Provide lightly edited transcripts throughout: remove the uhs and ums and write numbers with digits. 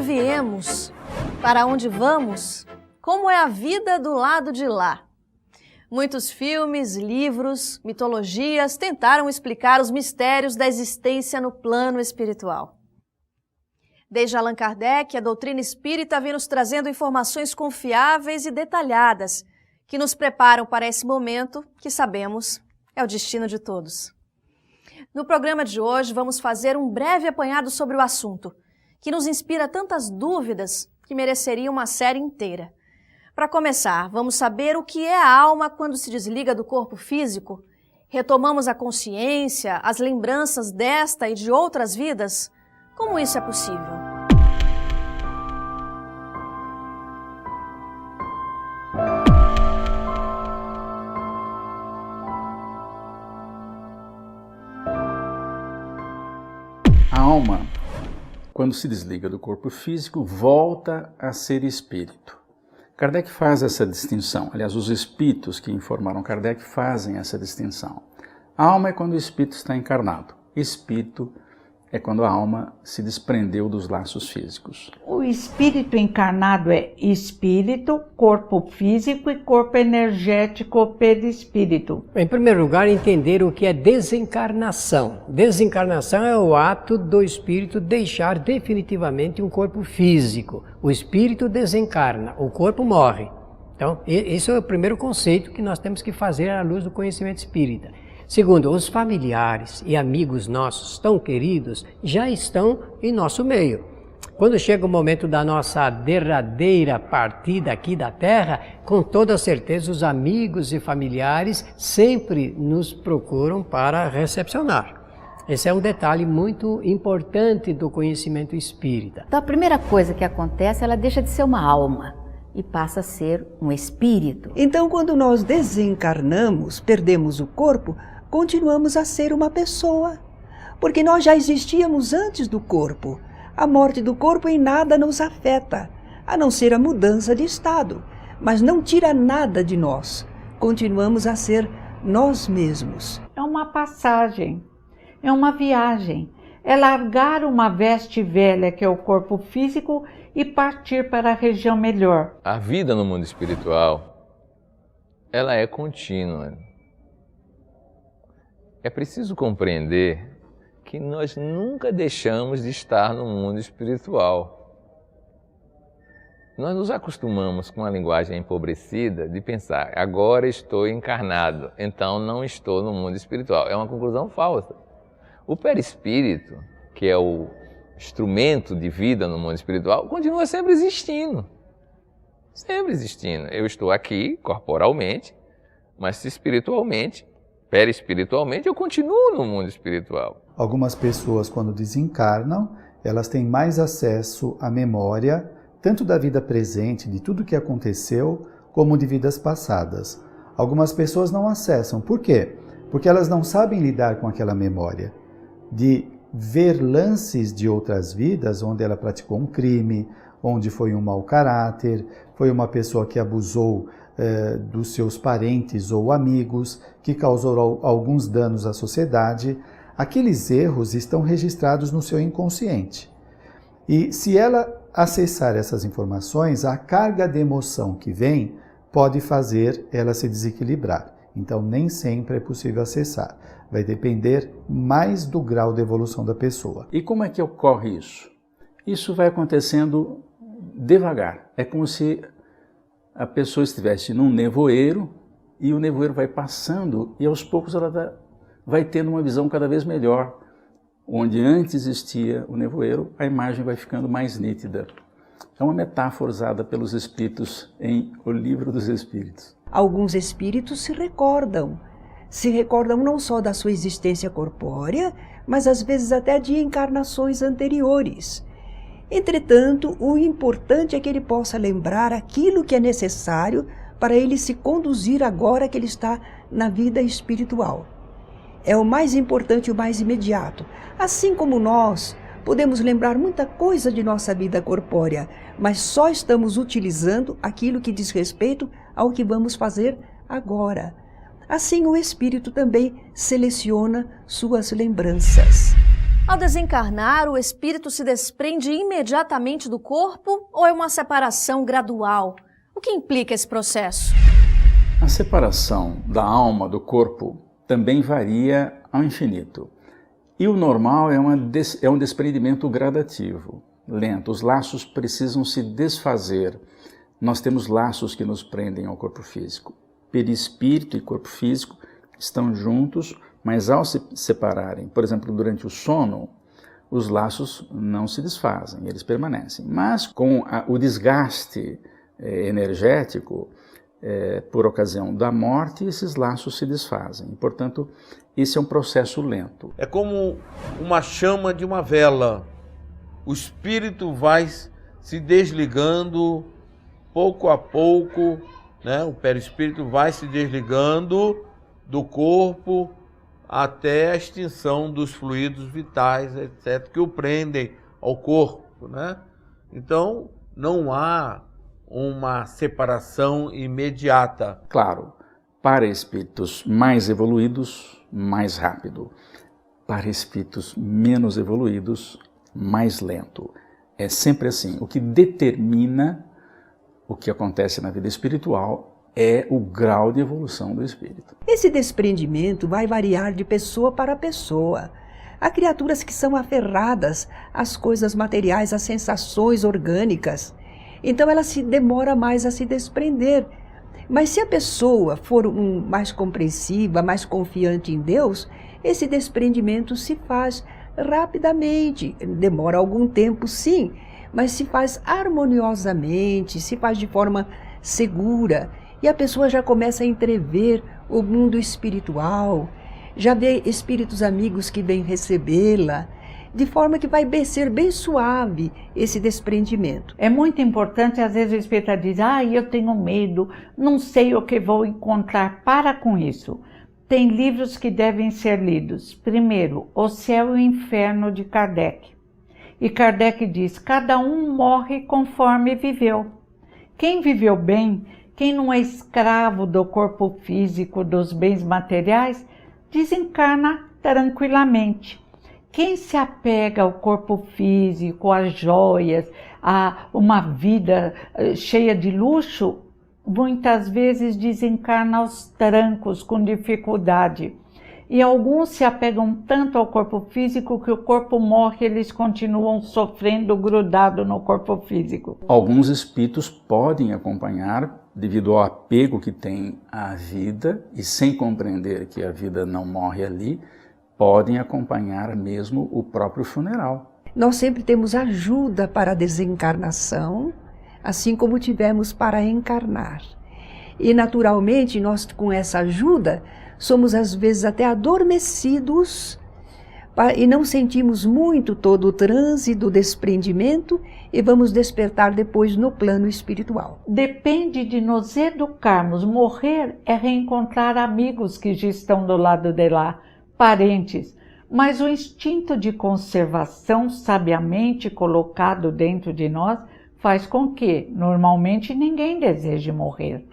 viemos? Para onde vamos? Como é a vida do lado de lá? Muitos filmes, livros, mitologias tentaram explicar os mistérios da existência no plano espiritual. Desde Allan Kardec, a doutrina espírita vem nos trazendo informações confiáveis e detalhadas que nos preparam para esse momento que sabemos é o destino de todos. No programa de hoje, vamos fazer um breve apanhado sobre o assunto, que nos inspira tantas dúvidas que mereceria uma série inteira. Para começar, vamos saber o que é a alma quando se desliga do corpo físico? Retomamos a consciência, as lembranças desta e de outras vidas? Como isso é possível? A alma, quando se desliga do corpo físico, volta a ser espírito. Kardec faz essa distinção, aliás, os espíritos que informaram Kardec fazem essa distinção. A alma é quando o espírito está encarnado, espírito é quando a alma se desprendeu dos laços físicos. O espírito encarnado é espírito, corpo físico e corpo energético perispírito. Em primeiro lugar, entender o que é desencarnação. Desencarnação é o ato do espírito deixar definitivamente um corpo físico. O espírito desencarna, o corpo morre. Então, esse é o primeiro conceito que nós temos que fazer à luz do conhecimento espírita. Segundo, os familiares e amigos nossos tão queridos já estão em nosso meio. Quando chega o momento da nossa derradeira partida aqui da Terra, com toda certeza os amigos e familiares sempre nos procuram para recepcionar. Esse é um detalhe muito importante do conhecimento espírita. Então a primeira coisa que acontece, ela deixa de ser uma alma e passa a ser um espírito. Então quando nós desencarnamos, perdemos o corpo, continuamos a ser uma pessoa, porque nós já existíamos antes do corpo. A morte do corpo em nada nos afeta, a não ser a mudança de estado, mas não tira nada de nós. Continuamos a ser nós mesmos. É uma passagem, é uma viagem, é largar uma veste velha que é o corpo físico e partir para a região melhor. A vida no mundo espiritual, ela é contínua. É preciso compreender que nós nunca deixamos de estar no mundo espiritual. Nós nos acostumamos com a linguagem empobrecida de pensar, agora estou encarnado, então não estou no mundo espiritual. É uma conclusão falsa. O perispírito, que é o instrumento de vida no mundo espiritual, continua sempre existindo. Sempre existindo. Eu estou aqui corporalmente, mas espiritualmente, perispiritualmente, eu continuo no mundo espiritual. Algumas pessoas, quando desencarnam, elas têm mais acesso à memória, tanto da vida presente, de tudo que aconteceu, como de vidas passadas. Algumas pessoas não acessam. Por quê? Porque elas não sabem lidar com aquela memória. De ver lances de outras vidas, onde ela praticou um crime, onde foi um mau caráter, foi uma pessoa que abusou dos seus parentes ou amigos, que causou alguns danos à sociedade. Aqueles erros estão registrados no seu inconsciente. E se ela acessar essas informações, a carga de emoção que vem pode fazer ela se desequilibrar. Então nem sempre é possível acessar. Vai depender mais do grau de evolução da pessoa. E como é que ocorre isso? Isso vai acontecendo devagar. É como se a pessoa estivesse num nevoeiro e o nevoeiro vai passando e aos poucos ela vai tendo uma visão cada vez melhor. Onde antes existia o nevoeiro, a imagem vai ficando mais nítida. É uma metáfora usada pelos espíritos em O Livro dos Espíritos. Alguns espíritos se recordam não só da sua existência corpórea, mas às vezes até de encarnações anteriores. Entretanto, o importante é que ele possa lembrar aquilo que é necessário para ele se conduzir agora que ele está na vida espiritual. É o mais importante e o mais imediato. Assim como nós podemos lembrar muita coisa de nossa vida corpórea, mas só estamos utilizando aquilo que diz respeito ao que vamos fazer agora. Assim o espírito também seleciona suas lembranças. Ao desencarnar, o espírito se desprende imediatamente do corpo ou é uma separação gradual? O que implica esse processo? A separação da alma do corpo também varia ao infinito. E o normal é um desprendimento gradativo, lento. Os laços precisam se desfazer. Nós temos laços que nos prendem ao corpo físico. Perispírito e corpo físico estão juntos, mas ao se separarem, por exemplo, durante o sono, os laços não se desfazem, eles permanecem. Mas com o desgaste energético, por ocasião da morte, esses laços se desfazem. Portanto, esse é um processo lento. É como uma chama de uma vela. O espírito vai se desligando pouco a pouco, né? O perispírito vai se desligando do corpo até a extinção dos fluidos vitais, etc., que o prendem ao corpo, né? Então, não há uma separação imediata. Claro, para espíritos mais evoluídos, mais rápido. Para espíritos menos evoluídos, mais lento. É sempre assim. O que determina o que acontece na vida espiritual é o grau de evolução do espírito. Esse desprendimento vai variar de pessoa para pessoa. Há criaturas que são aferradas às coisas materiais, às sensações orgânicas. Então ela se demora mais a se desprender. Mas se a pessoa for mais compreensiva, mais confiante em Deus, esse desprendimento se faz rapidamente. Demora algum tempo, sim, mas se faz harmoniosamente, se faz de forma segura. E a pessoa já começa a entrever o mundo espiritual, já vê espíritos amigos que vêm recebê-la, de forma que vai ser bem suave esse desprendimento. É muito importante, às vezes o espírita diz, eu tenho medo, não sei o que vou encontrar. Para com isso. Tem livros que devem ser lidos. Primeiro, O Céu e o Inferno, de Kardec. E Kardec diz, cada um morre conforme viveu. Quem viveu bem, quem não é escravo do corpo físico, dos bens materiais, desencarna tranquilamente. Quem se apega ao corpo físico, às joias, a uma vida cheia de luxo, muitas vezes desencarna aos trancos, com dificuldade. E alguns se apegam tanto ao corpo físico que o corpo morre, eles continuam sofrendo grudado no corpo físico. Alguns espíritos podem acompanhar, devido ao apego que tem à vida, e sem compreender que a vida não morre ali, podem acompanhar mesmo o próprio funeral. Nós sempre temos ajuda para a desencarnação, assim como tivemos para encarnar. E naturalmente nós, com essa ajuda, somos às vezes até adormecidos e não sentimos muito todo o transe do desprendimento e vamos despertar depois no plano espiritual. Depende de nos educarmos. Morrer é reencontrar amigos que já estão do lado de lá, parentes. Mas o instinto de conservação sabiamente colocado dentro de nós faz com que, normalmente, ninguém deseje morrer.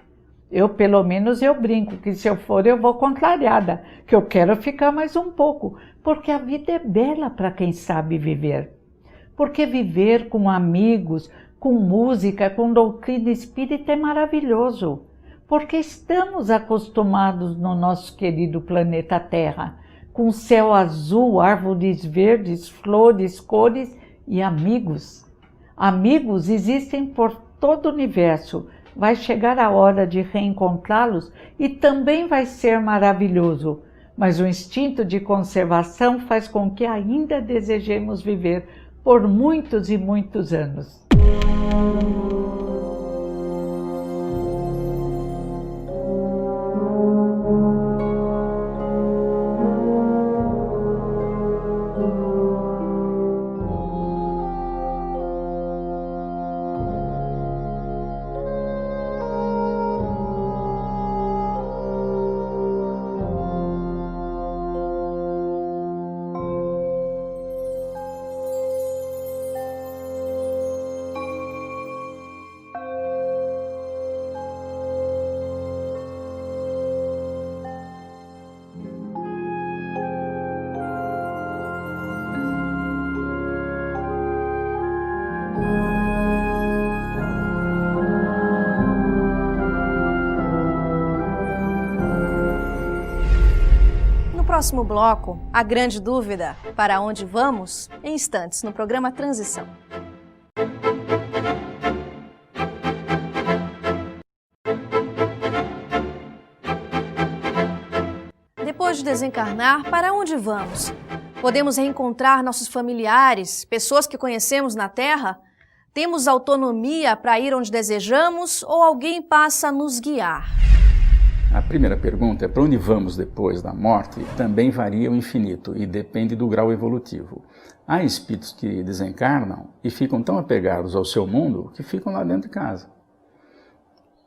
Pelo menos, eu brinco que se eu for, eu vou contrariada, que eu quero ficar mais um pouco, porque a vida é bela para quem sabe viver. Porque viver com amigos, com música, com doutrina espírita é maravilhoso, porque estamos acostumados no nosso querido planeta Terra, com céu azul, árvores verdes, flores, cores e amigos. Amigos existem por todo o universo. Vai chegar a hora de reencontrá-los e também vai ser maravilhoso. Mas o instinto de conservação faz com que ainda desejemos viver por muitos e muitos anos. próximo bloco, a grande dúvida: para onde vamos? Em instantes, no programa Transição. Depois de desencarnar, para onde vamos? Podemos reencontrar nossos familiares, pessoas que conhecemos na Terra? Temos autonomia para ir onde desejamos ou alguém passa a nos guiar? A primeira pergunta é para onde vamos depois da morte, também varia o infinito e depende do grau evolutivo. Há espíritos que desencarnam e ficam tão apegados ao seu mundo que ficam lá dentro de casa.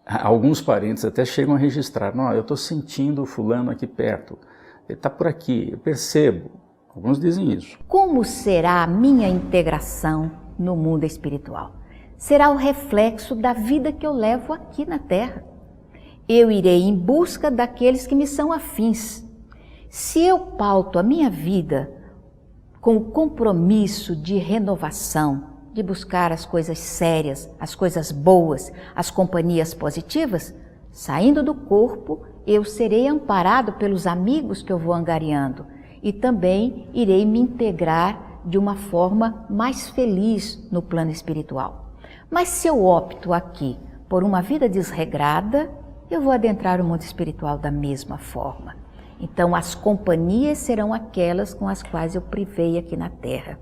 Alguns parentes até chegam a registrar: não, eu estou sentindo o fulano aqui perto, ele está por aqui, eu percebo. Alguns dizem isso. Como será a minha integração no mundo espiritual? Será o reflexo da vida que eu levo aqui na Terra. Eu irei em busca daqueles que me são afins. Se eu pauto a minha vida com o compromisso de renovação, de buscar as coisas sérias, as coisas boas, as companhias positivas, saindo do corpo, eu serei amparado pelos amigos que eu vou angariando e também irei me integrar de uma forma mais feliz no plano espiritual. Mas se eu opto aqui por uma vida desregrada, eu vou adentrar o mundo espiritual da mesma forma. Então as companhias serão aquelas com as quais eu privei aqui na Terra.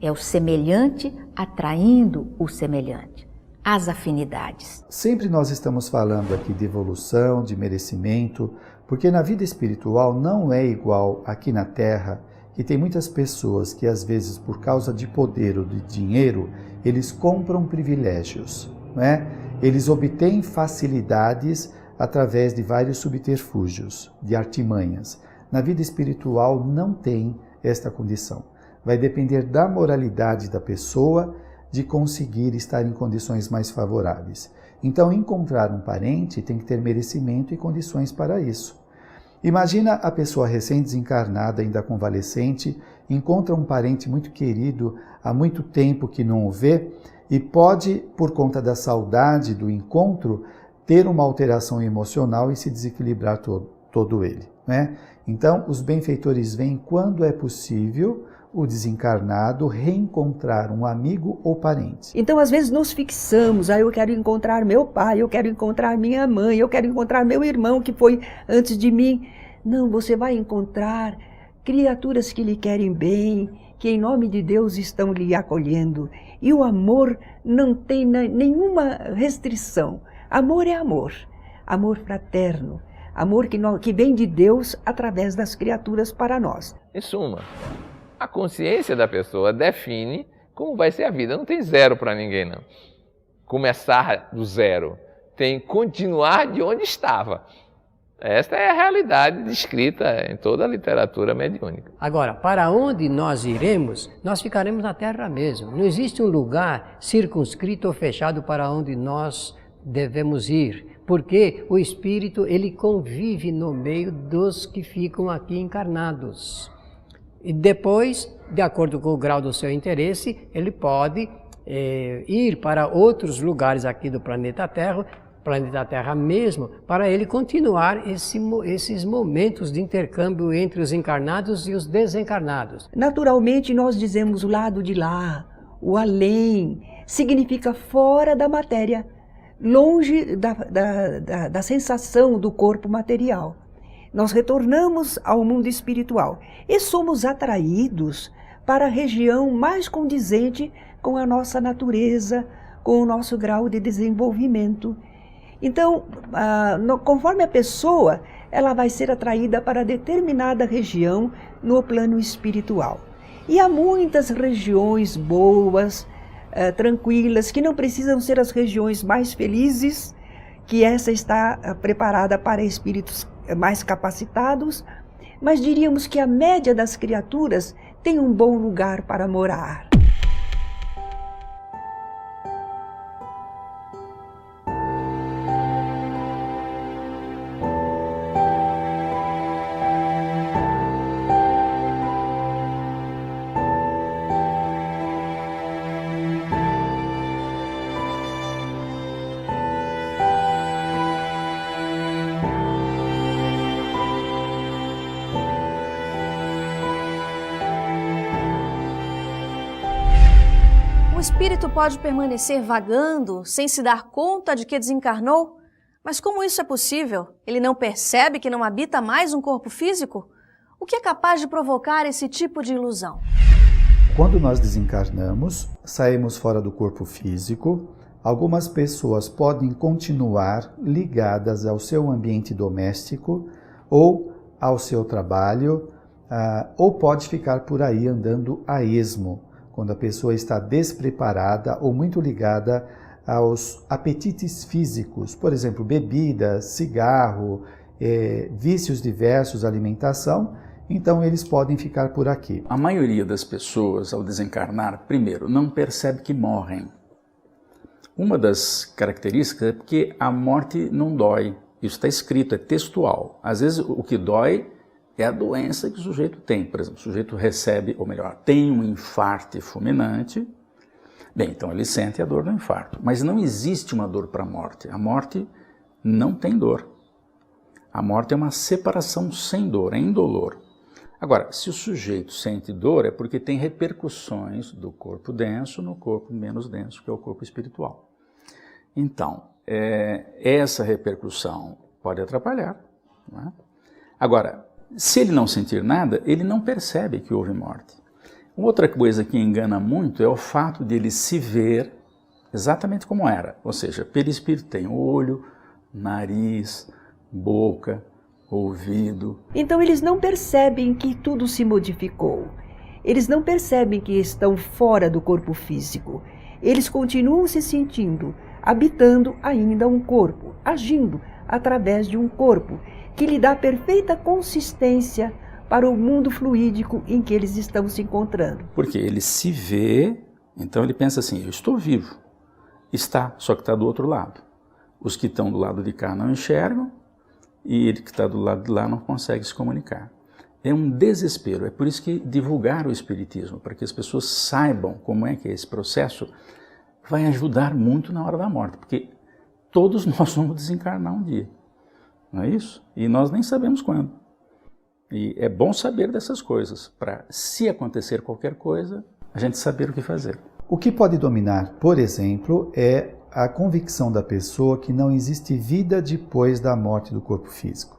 É o semelhante atraindo o semelhante, as afinidades. Sempre nós estamos falando aqui de evolução, de merecimento, porque na vida espiritual não é igual aqui na Terra, que tem muitas pessoas que às vezes por causa de poder ou de dinheiro, eles compram privilégios, não é? Eles obtêm facilidades através de vários subterfúgios, de artimanhas. Na vida espiritual não tem esta condição. Vai depender da moralidade da pessoa de conseguir estar em condições mais favoráveis. Então, encontrar um parente tem que ter merecimento e condições para isso. Imagina a pessoa recém-desencarnada, ainda convalescente, encontra um parente muito querido, há muito tempo que não o vê, e pode, por conta da saudade do encontro, ter uma alteração emocional e se desequilibrar todo ele, né? Então, os benfeitores veem quando é possível o desencarnado reencontrar um amigo ou parente. Então, às vezes, nos fixamos: eu quero encontrar meu pai, eu quero encontrar minha mãe, eu quero encontrar meu irmão que foi antes de mim. Não, você vai encontrar criaturas que lhe querem bem, que em nome de Deus estão lhe acolhendo. E o amor não tem nenhuma restrição. Amor é amor, amor fraterno, amor que vem de Deus através das criaturas para nós. Em suma, a consciência da pessoa define como vai ser a vida. Não tem zero para ninguém, não. Começar do zero. Tem continuar de onde estava. Esta é a realidade descrita em toda a literatura mediúnica. Agora, para onde nós iremos, nós ficaremos na Terra mesmo. Não existe um lugar circunscrito ou fechado para onde nós devemos ir, porque o espírito ele convive no meio dos que ficam aqui encarnados. E depois, de acordo com o grau do seu interesse, ele pode ir para outros lugares aqui do planeta Terra mesmo, para ele continuar esses momentos de intercâmbio entre os encarnados e os desencarnados. Naturalmente, nós dizemos o lado de lá, o além, significa fora da matéria, longe da sensação do corpo material. Nós retornamos ao mundo espiritual e somos atraídos para a região mais condizente com a nossa natureza, com o nosso grau de desenvolvimento. Então, conforme a pessoa, ela vai ser atraída para determinada região no plano espiritual. E há muitas regiões boas, tranquilas, que não precisam ser as regiões mais felizes, que essa está preparada para espíritos mais capacitados, mas diríamos que a média das criaturas tem um bom lugar para morar. O espírito pode permanecer vagando sem se dar conta de que desencarnou? Mas como isso é possível? Ele não percebe que não habita mais um corpo físico? O que é capaz de provocar esse tipo de ilusão? Quando nós desencarnamos, saímos fora do corpo físico. Algumas pessoas podem continuar ligadas ao seu ambiente doméstico ou ao seu trabalho, ou pode ficar por aí andando a esmo, quando a pessoa está despreparada ou muito ligada aos apetites físicos, por exemplo, bebida, cigarro, vícios diversos, alimentação. Então eles podem ficar por aqui. A maioria das pessoas, ao desencarnar, primeiro, não percebe que morrem. Uma das características é porque a morte não dói. Isso está escrito, é textual. Às vezes o que dói é a doença que o sujeito tem. Por exemplo, o sujeito recebe, ou melhor, tem um infarto fulminante. Bem, então ele sente a dor do infarto. Mas não existe uma dor para a morte. A morte não tem dor. A morte é uma separação sem dor, é indolor. Agora, se o sujeito sente dor, é porque tem repercussões do corpo denso no corpo menos denso, que é o corpo espiritual. Então, essa repercussão pode atrapalhar, não é? Agora, se ele não sentir nada, ele não percebe que houve morte. Outra coisa que engana muito é o fato de ele se ver exatamente como era. Ou seja, perispírito tem olho, nariz, boca, ouvido. Então eles não percebem que tudo se modificou. Eles não percebem que estão fora do corpo físico. Eles continuam se sentindo, habitando ainda um corpo, agindo através de um corpo que lhe dá perfeita consistência para o mundo fluídico em que eles estão se encontrando. Porque ele se vê, então ele pensa assim, eu estou vivo. Está, só que está do outro lado. Os que estão do lado de cá não enxergam, e ele que está do lado de lá não consegue se comunicar. É um desespero, é por isso que divulgar o Espiritismo, para que as pessoas saibam como é que é esse processo, vai ajudar muito na hora da morte, porque todos nós vamos desencarnar um dia, não é isso? E nós nem sabemos quando. E é bom saber dessas coisas, para se acontecer qualquer coisa, a gente saber o que fazer. O que pode dominar, por exemplo, é a convicção da pessoa que não existe vida depois da morte do corpo físico.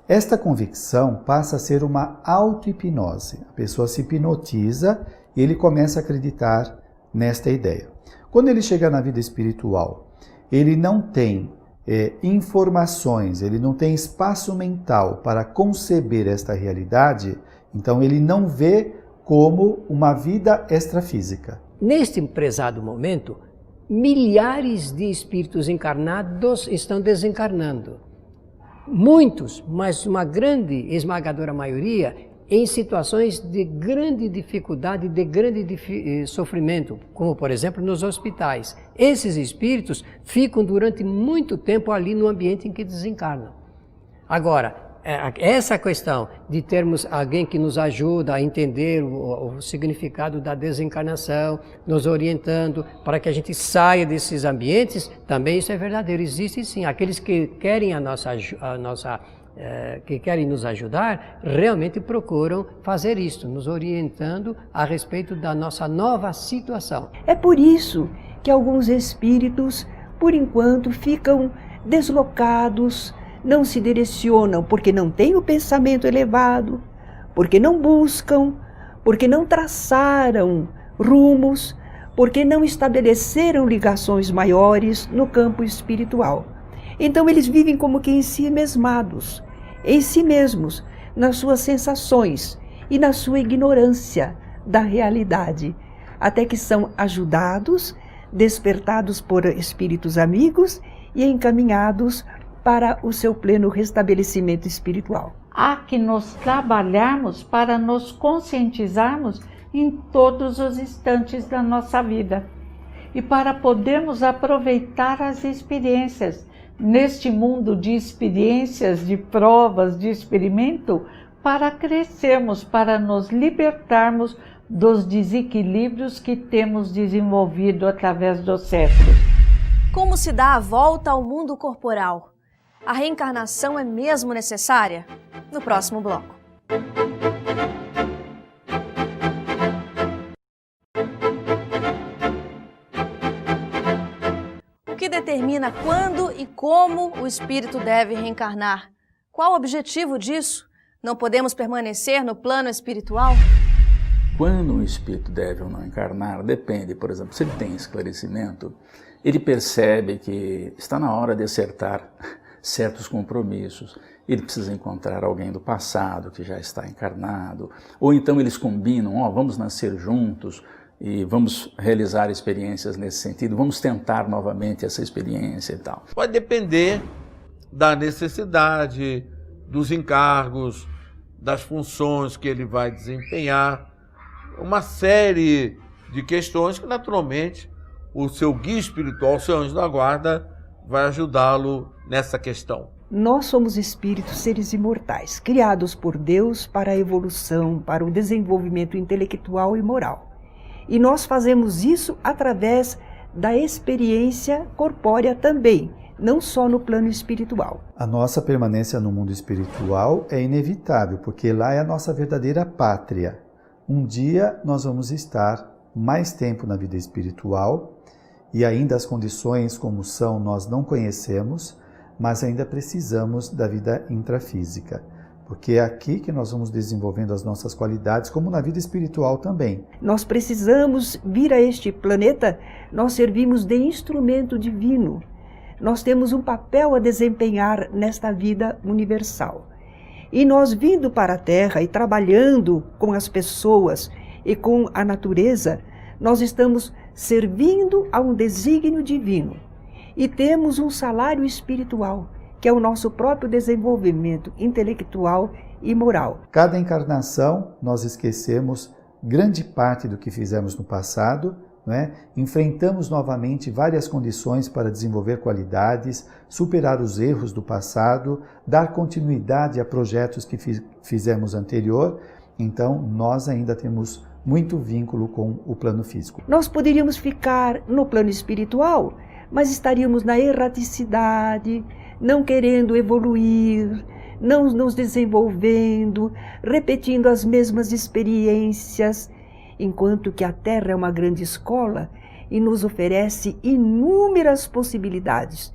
Esta convicção passa a ser uma auto-hipnose. A pessoa se hipnotiza e ele começa a acreditar nesta ideia. Quando ele chega na vida espiritual, ele não tem informações, ele não tem espaço mental para conceber esta realidade, então ele não vê como uma vida extrafísica. Neste prezado momento, milhares de espíritos encarnados estão desencarnando. Muitos, mas uma grande, esmagadora maioria, em situações de grande dificuldade, de grande sofrimento, como por exemplo nos hospitais. Esses espíritos ficam durante muito tempo ali no ambiente em que desencarnam. Agora, essa questão de termos alguém que nos ajuda a entender o significado da desencarnação, nos orientando para que a gente saia desses ambientes, também isso é verdadeiro. Existe sim. Aqueles que querem que querem nos ajudar, realmente procuram fazer isso, nos orientando a respeito da nossa nova situação. É por isso que alguns espíritos, por enquanto, ficam deslocados, não se direcionam porque não têm o pensamento elevado, porque não buscam, porque não traçaram rumos, porque não estabeleceram ligações maiores no campo espiritual. Então eles vivem como que em si mesmados, em si mesmos, nas suas sensações e na sua ignorância da realidade, até que são ajudados, despertados por espíritos amigos e encaminhados para o seu pleno restabelecimento espiritual. Há que nos trabalharmos para nos conscientizarmos em todos os instantes da nossa vida e para podermos aproveitar as experiências neste mundo de experiências, de provas, de experimento, para crescermos, para nos libertarmos dos desequilíbrios que temos desenvolvido através dos séculos. Como se dá a volta ao mundo corporal? A reencarnação é mesmo necessária? No próximo bloco. determina quando e como o espírito deve reencarnar? Qual o objetivo disso? Não podemos permanecer no plano espiritual? Quando um espírito deve ou não encarnar, depende, por exemplo, se ele tem esclarecimento, ele percebe que está na hora de acertar certos compromissos. Ele precisa encontrar alguém do passado que já está encarnado, ou então eles combinam, vamos nascer juntos e vamos realizar experiências nesse sentido, vamos tentar novamente essa experiência e tal. Vai depender da necessidade, dos encargos, das funções que ele vai desempenhar, uma série de questões que naturalmente o seu guia espiritual, o seu anjo da guarda, vai ajudá-lo nessa questão. Nós somos espíritos, seres imortais, criados por Deus para a evolução, para o desenvolvimento intelectual e moral. E nós fazemos isso através da experiência corpórea também, não só no plano espiritual. A nossa permanência no mundo espiritual é inevitável, porque lá é a nossa verdadeira pátria. Um dia nós vamos estar mais tempo na vida espiritual e ainda as condições como são nós não conhecemos, mas ainda precisamos da vida intrafísica, porque é aqui que nós vamos desenvolvendo as nossas qualidades, como na vida espiritual também. Nós precisamos vir a este planeta, nós servimos de instrumento divino. Nós temos um papel a desempenhar nesta vida universal. E nós vindo para a Terra e trabalhando com as pessoas e com a natureza, nós estamos servindo a um desígnio divino. E temos um salário espiritual, que é o nosso próprio desenvolvimento intelectual e moral. Cada encarnação nós esquecemos grande parte do que fizemos no passado, não é? Enfrentamos novamente várias condições para desenvolver qualidades, superar os erros do passado, dar continuidade a projetos que fizemos anterior. Então, nós ainda temos muito vínculo com o plano físico. Nós poderíamos ficar no plano espiritual, mas estaríamos na erraticidade, não querendo evoluir, não nos desenvolvendo, repetindo as mesmas experiências, enquanto que a Terra é uma grande escola e nos oferece inúmeras possibilidades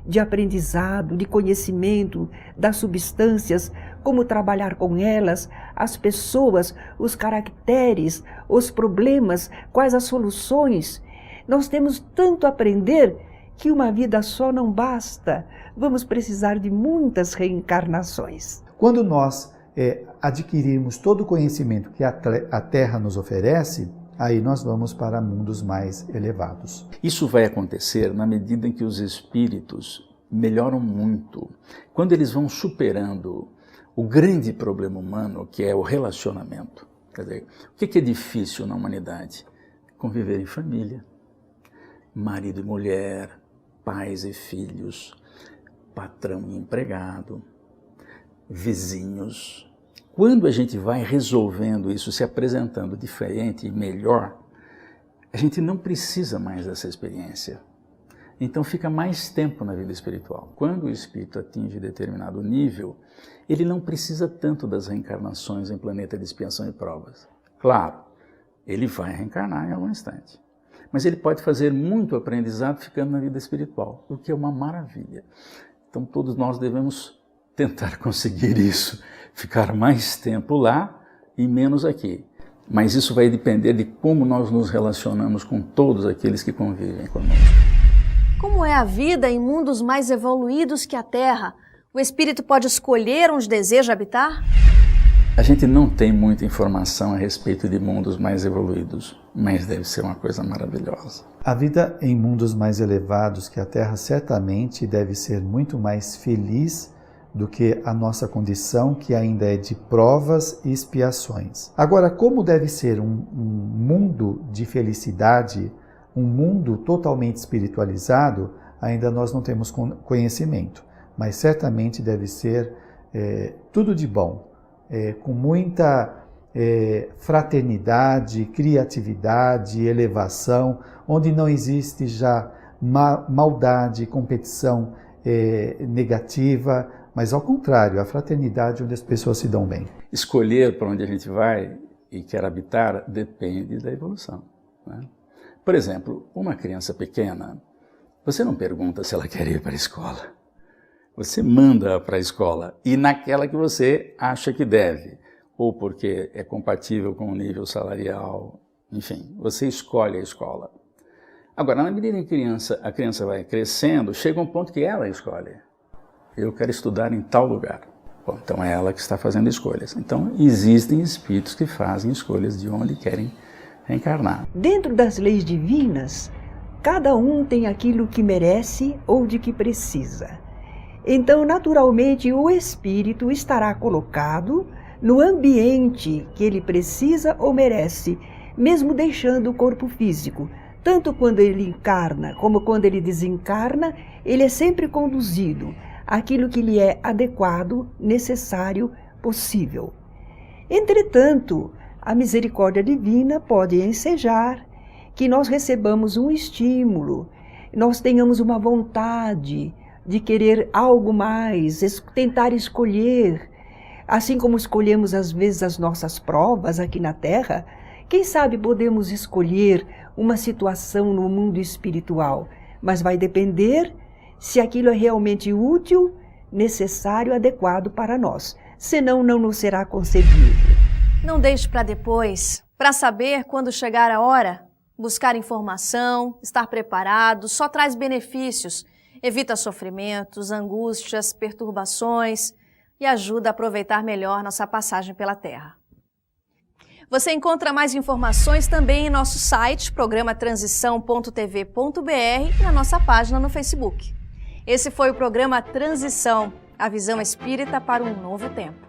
de aprendizado, de conhecimento das substâncias, como trabalhar com elas, as pessoas, os caracteres, os problemas, quais as soluções. Nós temos tanto a aprender que uma vida só não basta. Vamos precisar de muitas reencarnações. Quando nós adquirirmos todo o conhecimento que a Terra nos oferece, aí nós vamos para mundos mais elevados. Isso vai acontecer na medida em que os espíritos melhoram muito. Quando eles vão superando o grande problema humano, que é o relacionamento. Quer dizer, o que é difícil na humanidade? Conviver em família. Marido e mulher, pais e filhos, patrão e empregado, vizinhos. Quando a gente vai resolvendo isso, se apresentando diferente e melhor, a gente não precisa mais dessa experiência. Então fica mais tempo na vida espiritual. Quando o espírito atinge determinado nível, ele não precisa tanto das reencarnações em planeta de expiação e provas. Claro, ele vai reencarnar em algum instante. Mas ele pode fazer muito aprendizado ficando na vida espiritual, o que é uma maravilha. Então todos nós devemos tentar conseguir isso, ficar mais tempo lá e menos aqui. Mas isso vai depender de como nós nos relacionamos com todos aqueles que convivem conosco. Como é a vida em mundos mais evoluídos que a Terra? O espírito pode escolher onde deseja habitar? A gente não tem muita informação a respeito de mundos mais evoluídos, mas deve ser uma coisa maravilhosa. A vida em mundos mais elevados que a Terra certamente deve ser muito mais feliz do que a nossa condição, que ainda é de provas e expiações. Agora, como deve ser um mundo de felicidade, um mundo totalmente espiritualizado, ainda nós não temos conhecimento, mas certamente deve ser tudo de bom. Com muita fraternidade, criatividade, elevação, onde não existe já maldade, competição negativa, mas ao contrário, a fraternidade onde as pessoas se dão bem. Escolher para onde a gente vai e quer habitar depende da evolução, né? Por exemplo, uma criança pequena, Você não pergunta se ela quer ir para a escola. Você manda para a escola e naquela que você acha que deve, ou porque é compatível com o nível salarial, enfim, você escolhe a escola. Agora, na medida em que a criança vai crescendo, chega um ponto que ela escolhe. Eu quero estudar em tal lugar. Bom, então é ela que está fazendo escolhas. Então, existem espíritos que fazem escolhas de onde querem reencarnar. Dentro das leis divinas, cada um tem aquilo que merece ou de que precisa. Então, naturalmente, o espírito estará colocado no ambiente que ele precisa ou merece, mesmo deixando o corpo físico. Tanto quando ele encarna como quando ele desencarna, ele é sempre conduzido àquilo que lhe é adequado, necessário, possível. Entretanto, a misericórdia divina pode ensejar que nós recebamos um estímulo, nós tenhamos uma vontade de querer algo mais, tentar escolher, assim como escolhemos às vezes as nossas provas aqui na Terra, quem sabe podemos escolher uma situação no mundo espiritual, mas vai depender se aquilo é realmente útil, necessário, adequado para nós, senão não nos será concedido. Não deixe para depois, para saber quando chegar a hora. Buscar informação, estar preparado, só traz benefícios. Evita sofrimentos, angústias, perturbações e ajuda a aproveitar melhor nossa passagem pela Terra. Você encontra mais informações também em nosso site, programatransição.tv.br e na nossa página no Facebook. Esse foi o programa Transição, a visão espírita para um novo tempo.